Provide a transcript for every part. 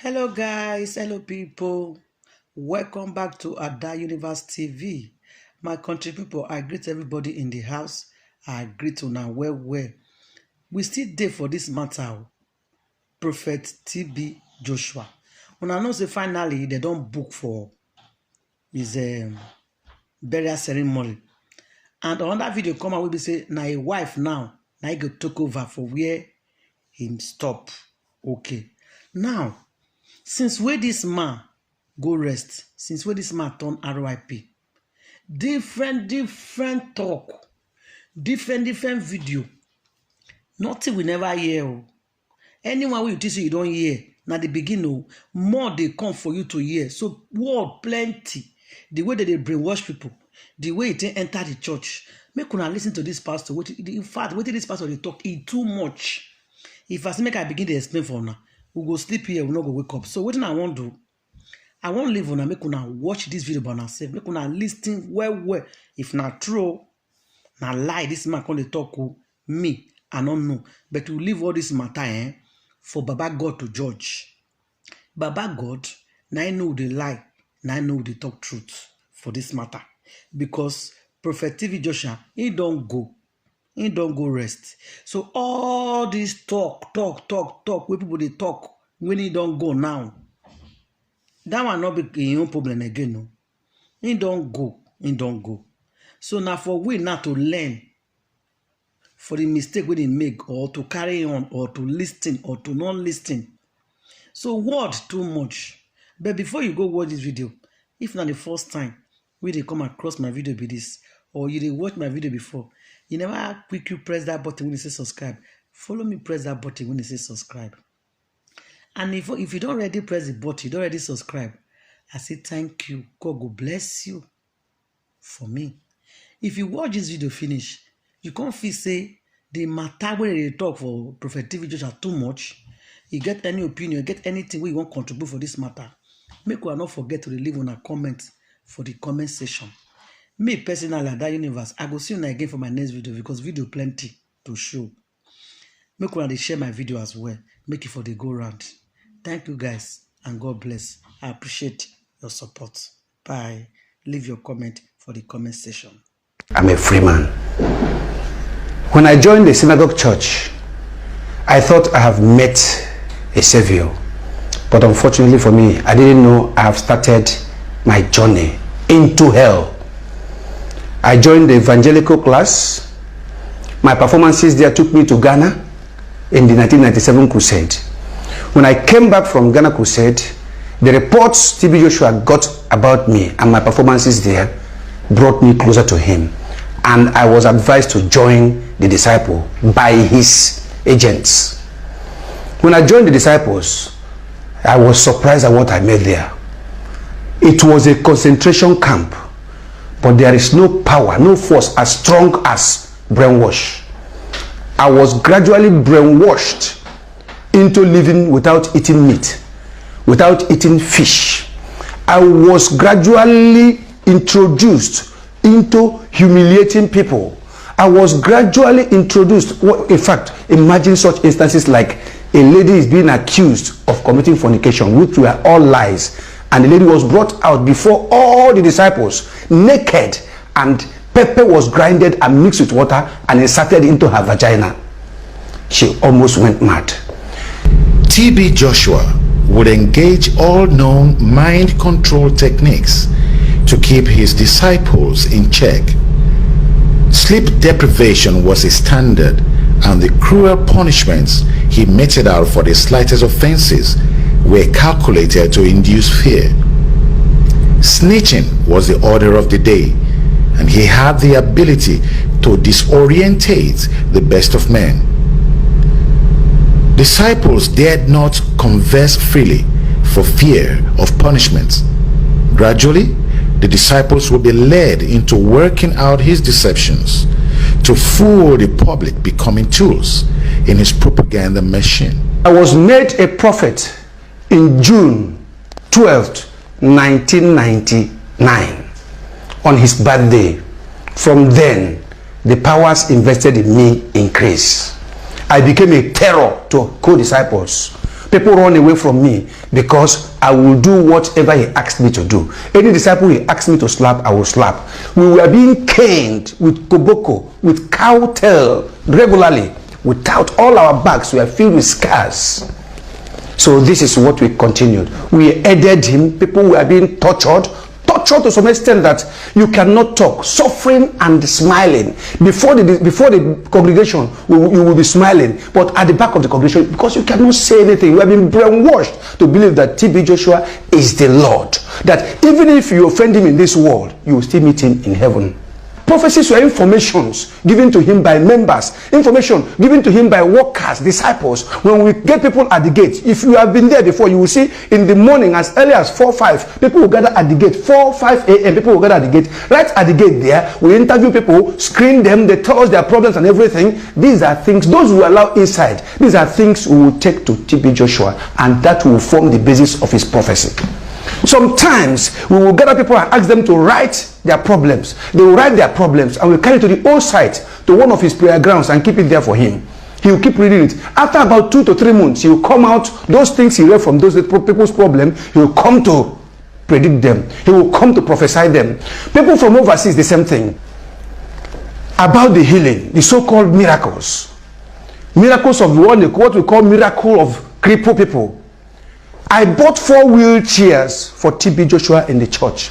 Hello guys, hello people. Welcome back to Ada Universe TV. My country people, I greet everybody in the house. I greet una well. We still there for this matter. Prophet TB Joshua. Una know say finally they don't book for his burial ceremony. And another video come out will be say na a wife now. Now he go take over for where him stop. Okay. Now, since where this man go rest, since where this man turn RIP, different talk, different video. Nothing we never hear. Oh. Anyone you teach you don't hear. Now the beginning, more they come for you to hear. So word plenty. The way that they brainwash people, the way they enter the church. Make una listen to this pastor. In fact, what this pastor they talk is too much. If I say make I begin to explain for now, we go sleep here, we not go wake up. So what I want to do, I want to leave una make una watch this video by yourself. Make una listen well. If not true, na lie this man come dey talk to me, I don't know. But we leave all this matter for Baba God to judge. Baba God, now I know the lie, now I know the talk truth for this matter. Because Prophet TV Joshua, he don't go rest. So all this talk where people they talk when he don't go now, that will not be your own problem again. No, he don't go. So now for we not to learn for the mistake we didn't make, or to carry on, or to listen, or to not listen. So word too much. But before you go watch this video, if not the first time we they come across my video be this, or you did watch my video before, you never quickly press that button when you say subscribe. Follow me, press that button when you say subscribe. And if you don't already press the button, you don't already subscribe, I say thank you. God will bless you for me. If you watch this video finish, you can't feel say the matter where they talk for Prophet TV Joshua too much. You get any opinion, you get anything where you want to contribute for this matter, make you not forget to leave on a comment for the comment section. Me personally at that universe, I go see you again for my next video because video plenty to show. Make sure they share my video as well. Make it for the go round. Thank you guys and God bless. I appreciate your support. Bye. Leave your comment for the comment section. I'm a free man. When I joined the synagogue church, I thought I have met a savior. But unfortunately for me, I didn't know I have started my journey into hell. I joined the evangelical class. My performances there took me to Ghana in the 1997 crusade. When I came back from Ghana crusade, the reports TB Joshua got about me and my performances there brought me closer to him. And I was advised to join the disciple by his agents. When I joined the disciples, I was surprised at what I met there. It was a concentration camp. But there is no power, no force as strong as brainwash. I was gradually brainwashed into living without eating meat, without eating fish. I was gradually introduced into humiliating people. I was gradually introduced, in fact, imagine such instances like a lady is being accused of committing fornication, which were all lies. And the lady was brought out before all the disciples, naked, and pepper was grinded and mixed with water and inserted into her vagina. She almost went mad. TB Joshua would engage all known mind control techniques to keep his disciples in check. Sleep deprivation was his standard, and the cruel punishments he meted out for the slightest offenses were calculated to induce fear. Snitching was the order of the day, and he had the ability to disorientate the best of men. Disciples dared not converse freely for fear of punishment. Gradually, the disciples would be led into working out his deceptions to fool the public, becoming tools in his propaganda machine. I was made a prophet in June 12th, 1999, on his birthday. From then, the powers invested in me increased. I became a terror to co-disciples People run away from me because I will do whatever he asked me to do. Any disciple he asked me to slap, I will slap. We were being caned with koboko, with cow tail regularly. Without, all our bags were filled with scars. So this is what we continued. We aided him. People were being tortured to some extent that you cannot talk, suffering and smiling. Before the congregation, you will be smiling, but at the back of the congregation, because you cannot say anything, you have been brainwashed to believe that TB Joshua is the Lord. That even if you offend him in this world, you will still meet him in heaven. Prophecies were informations given to him by members, information given to him by workers, disciples. When we get people at the gate, if you have been there before, you will see in the morning as early as 4-5, people will gather at the gate. 4-5 a.m. people will gather at the gate. Right at the gate there, we interview people, screen them, they tell us their problems and everything. These are things, those who allow inside, these are things we will take to TB Joshua, and that will form the basis of his prophecy. Sometimes we will gather people and ask them to write their problems. They will write their problems and we'll carry it to the old site, to one of his prayer grounds, and keep it there for him. He will keep reading it. After about 2 to 3 months, he will come out, those things he read from those people's problem, he will come to predict them. He will come to prophesy them. People from overseas, the same thing. About the healing, the so-called miracles. Miracles of what we call miracle of crippled people. I bought 4 wheelchairs for TB Joshua in the church.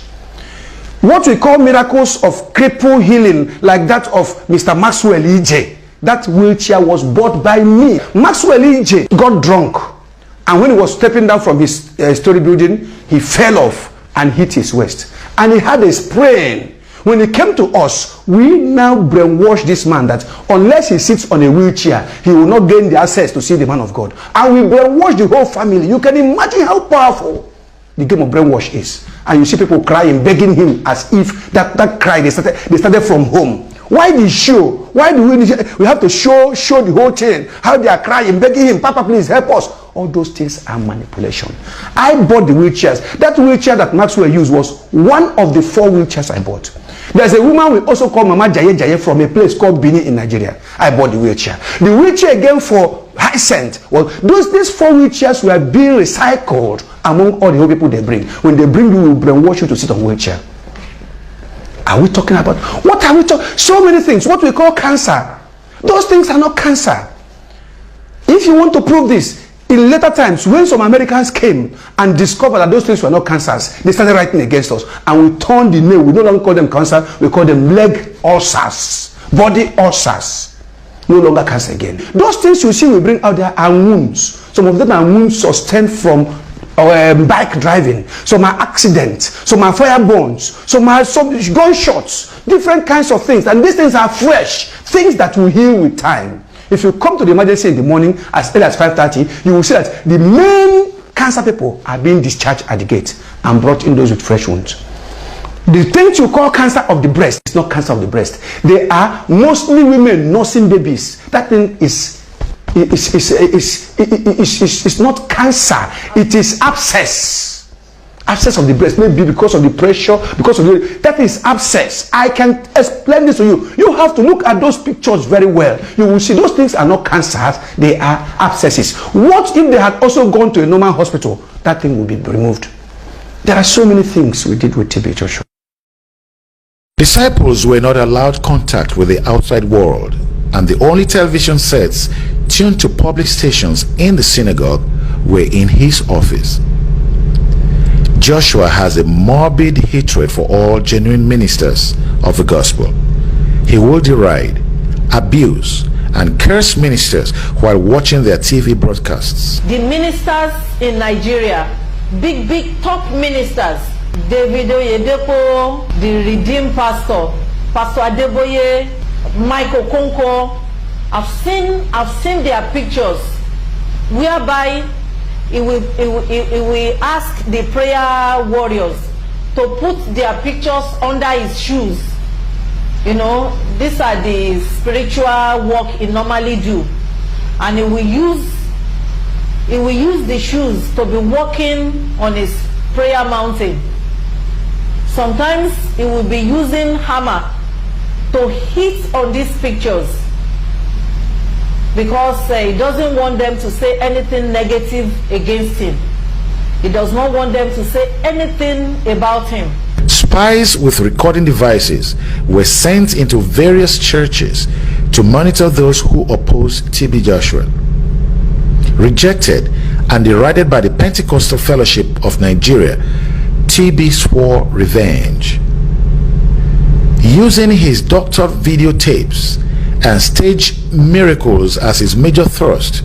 What we call miracles of cripple healing, like that of Mr. Maxwell EJ, that wheelchair was bought by me. Maxwell EJ got drunk, and when he was stepping down from his story building, he fell off and hit his waist, and he had a sprain. When he came to us, we now brainwash this man that unless he sits on a wheelchair, he will not gain the access to see the man of God. And we brainwash the whole family. You can imagine how powerful the game of brainwash is. And you see people crying, begging him as if that cry, they started from home. Why the show? Why do we have to show the whole thing? How they are crying, begging him, Papa, please help us. All those things are manipulation. I bought the wheelchairs. That wheelchair that Maxwell used was one of the 4 wheelchairs I bought. There's a woman we also call Mama Jaye from a place called Bini in Nigeria. I bought the wheelchair. The wheelchair again for Hyacinth. Well, these 4 wheelchairs were being recycled among all the whole people they bring. When they bring you, will brainwash you to sit on wheelchair. Are we talking about? What are we talking? So many things. What we call cancer. Those things are not cancer. If you want to prove this, in later times, when some Americans came and discovered that those things were not cancers, they started writing against us. And we turned the name. We no longer call them cancer. We call them leg ulcers, body ulcers. No longer cancer again. Those things you see we bring out there are wounds. Some of them are wounds sustained from bike driving. Some are accidents. Some are fire burns. Some are gunshots. Different kinds of things. And these things are fresh. Things that will heal with time. If you come to the emergency in the morning as early as 5:30, you will see that the main cancer people are being discharged at the gate and brought in those with fresh wounds. The things you call cancer of the breast is not cancer of the breast. They are mostly women nursing babies. That thing is not cancer. It is abscess. Abscess of the breast, maybe because of the pressure, because of that is abscess. I can explain this to you. You have to look at those pictures very well. You will see those things are not cancers, they are abscesses. What if they had also gone to a normal hospital? That thing will be removed. There are so many things we did with TB Joshua. Disciples were not allowed contact with the outside world, and the only television sets tuned to public stations in the synagogue were in his office. Joshua has a morbid hatred for all genuine ministers of the gospel. He will deride, abuse, and curse ministers while watching their TV broadcasts. The ministers in Nigeria, big top ministers, davido, Etiko, the redeemed pastor, Pastor Adeboye, Michael Konko, I've seen their pictures whereby it will ask the prayer warriors to put their pictures under his shoes. You know, these are the spiritual work he normally do, and he will use the shoes to be walking on his prayer mountain. Sometimes he will be using hammer to hit on these pictures. because he doesn't want them to say anything negative against him. He does not want them to say anything about him. Spies with recording devices were sent into various churches to monitor those who opposed TB Joshua. Rejected and derided by the Pentecostal Fellowship of Nigeria, TB swore revenge. Using his doctored videotapes and staged miracles as his major thrust,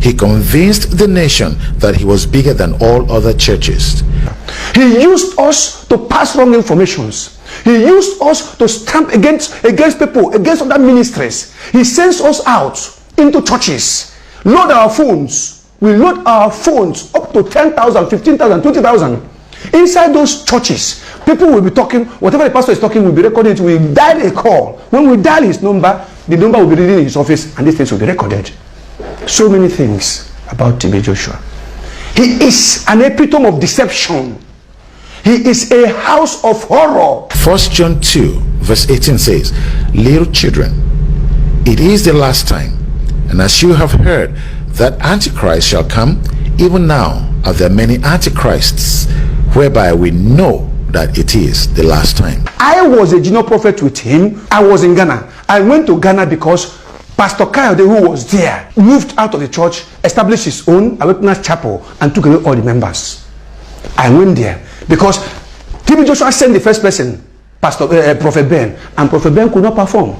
he convinced the nation that he was bigger than all other churches. He used us to pass wrong informations. He used us to stamp against people, against other ministries. He sends us out into churches, load our phones. We load our phones up to 10,000, 15,000, 20,000. Inside those churches, people will be talking, whatever the pastor is talking will be recorded. We dial a call. When we dial his number, the number will be reading in his office and these things will be recorded. So many things about TB Joshua. He is an epitome of deception. He is a house of horror. 1 John 2 verse 18 says, "Little children, it is the last time, and as you have heard that Antichrist shall come, even now are there many Antichrists, whereby we know that it is the last time." I was a junior prophet with him. I was in Ghana. I went to Ghana because Pastor Kayode, who was there, moved out of the church, established his own Awakeners Chapel, and took away all the members. I went there because TB Joshua sent the first person, Prophet Ben, and Prophet Ben could not perform.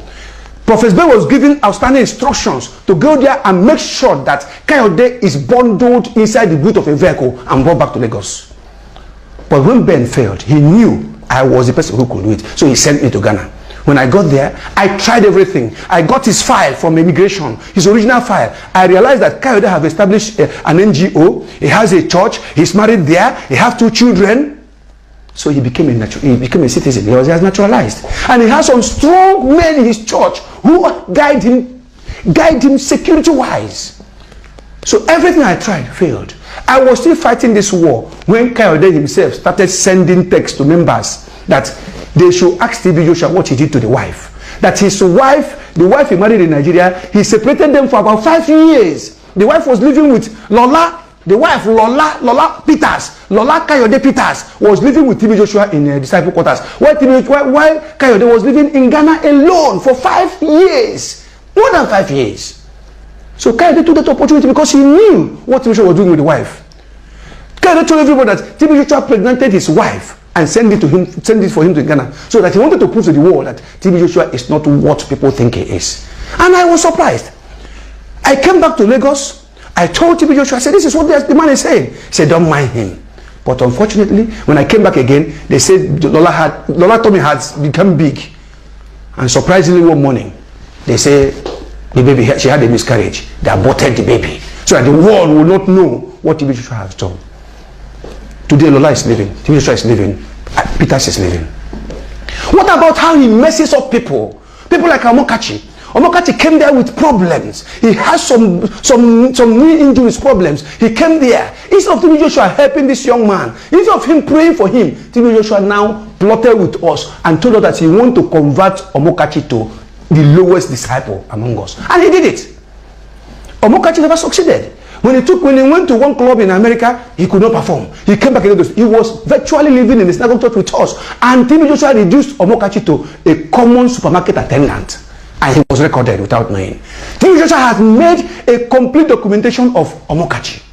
Prophet Ben was given outstanding instructions to go there and make sure that Kayode is bundled inside the boot of a vehicle and brought back to Lagos. But when Ben failed, he knew I was the person who could do it, so he sent me to Ghana. When I got there, I tried everything. I got his file from immigration, his original file. I realized that Kayode have established an NGO. He has a church. He's married there. He has 2 children. So he became a citizen. He was naturalized, and he has some strong men in his church who guide him security-wise. So everything I tried failed. I was still fighting this war when Kayode himself started sending texts to members that they should ask TB Joshua what he did to the wife. That his wife, the wife he married in Nigeria, he separated them for about 5 years. The wife was living with Lola. The wife, Lola Peters, Lola Kayode Peters, was living with TB Joshua in disciple quarters. While Kayode was living in Ghana alone for 5 years. More than 5 years. So Kayode took that opportunity because he knew what TB Joshua was doing with the wife. Kayode told everybody that TB Joshua pregnanted his wife and send it for him to Ghana, so that he wanted to prove to the world that TB Joshua is not what people think he is. And I was surprised. I came back to Lagos. I told TB Joshua, I said, this is what the man is saying. He said, don't mind him. But unfortunately, when I came back again, they said Lola Tommy had become big. And surprisingly, one morning, they say the baby, she had a miscarriage. They aborted the baby, so that the world will not know what TB Joshua has done. Today, Lola is living. TB Joshua is living. Peters is living. What about how he messes up people? People like Omokachi. Omokachi came there with problems. He has some knee injuries problems. He came there. Instead of TB Joshua helping this young man, instead of him praying for him, TB Joshua now plotted with us and told us that he wanted to convert Omokachi to the lowest disciple among us. And he did it. Omokachi never succeeded. When he went to one club in America, he could not perform. He came back in Lagos. He was virtually living in the synagogue church with us. And TB Joshua reduced Omokachi to a common supermarket attendant. And he was recorded without knowing. TB Joshua has made a complete documentation of Omokachi.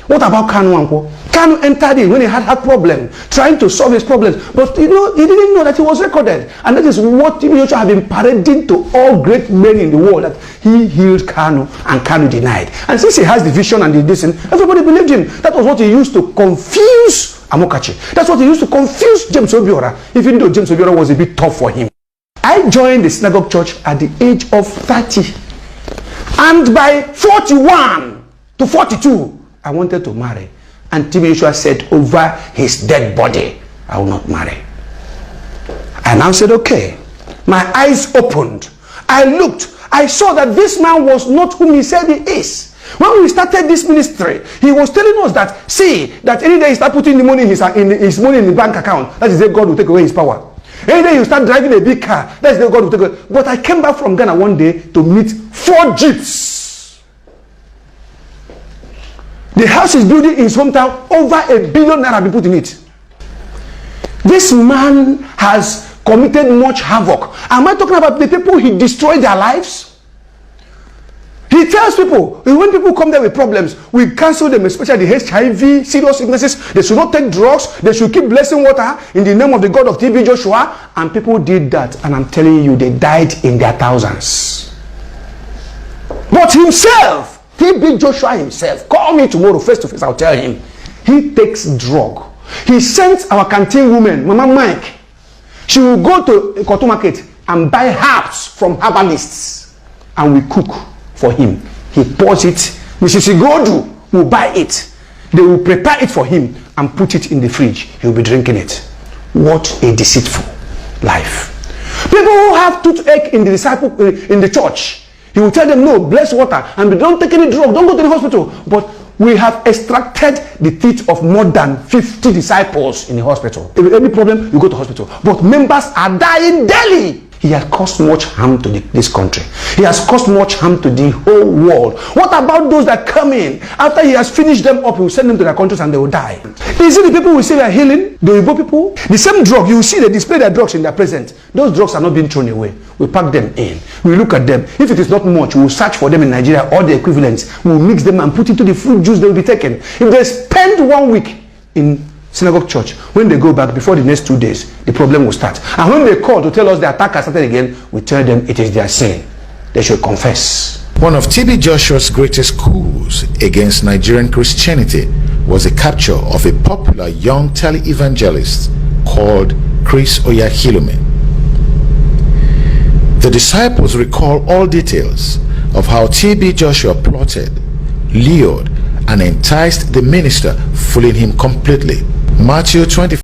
What about Kanu Anko? Kanu entered in when he had problem, trying to solve his problems. But he didn't know that he was recorded. And that is what TB Joshua have been parading to all great men in the world, that he healed Kanu and Kanu denied. And since he has the vision and the listen, everybody believed him. That was what he used to confuse Amokachi. That's what he used to confuse James Obiora, even though James Obiora was a bit tough for him. I joined the synagogue church at the age of 30. And by 41 to 42, I wanted to marry. And TB Joshua said over his dead body, I will not marry. I now said, okay. My eyes opened. I looked. I saw that this man was not whom he said he is. When we started this ministry, he was telling us that, see, that any day he start putting the money in his money in the bank account, that is the God will take away his power. Any day you start driving a big car, that is the God will take away. But I came back from Ghana one day to meet 4 jeeps. The house is building in his hometown, over $1 billion naira been put in it. This man has committed much havoc. Am I talking about the people he destroyed their lives? He tells people, when people come there with problems, we cancel them, especially the HIV, serious sicknesses. They should not take drugs. They should keep blessing water in the name of the God of TB Joshua. And people did that. And I'm telling you, they died in their thousands. But himself, TB Joshua himself, call me tomorrow face to face, I'll tell him. He takes drug. He sends our canteen woman, Mama Mike. She will go to a cotton market and buy herbs from herbalists. And we cook for him. He pours it. Mrs. Igodu will buy it. They will prepare it for him and put it in the fridge. He will be drinking it. What a deceitful life. People who have toothache in the church, he will tell them, no, bless water and don't take any drug, don't go to the hospital. But we have extracted the teeth of more than 50 disciples in the hospital. If any problem, you go to hospital. But members are dying daily. He has caused much harm to this country. He has caused much harm to the whole world. What about those that come in? After he has finished them up, he will send them to their countries and they will die. You see the people we say they are healing, the Igbo people, the same drug, you will see they display their drugs in their present. Those drugs are not being thrown away. We pack them in. We look at them. If it is not much, we will search for them in Nigeria or the equivalents. We will mix them and put into the fruit juice they will be taken. If they spend 1 week in synagogue church, when they go back before the next 2 days, the problem will start. And when they call to tell us the attack has started again, we tell them it is their sin. They should confess. One of TB Joshua's greatest coups against Nigerian Christianity was the capture of a popular young tele-evangelist called Chris Oyahilome. The disciples recall all details of how TB Joshua plotted, lured, and enticed the minister, fooling him completely. Matthew 25.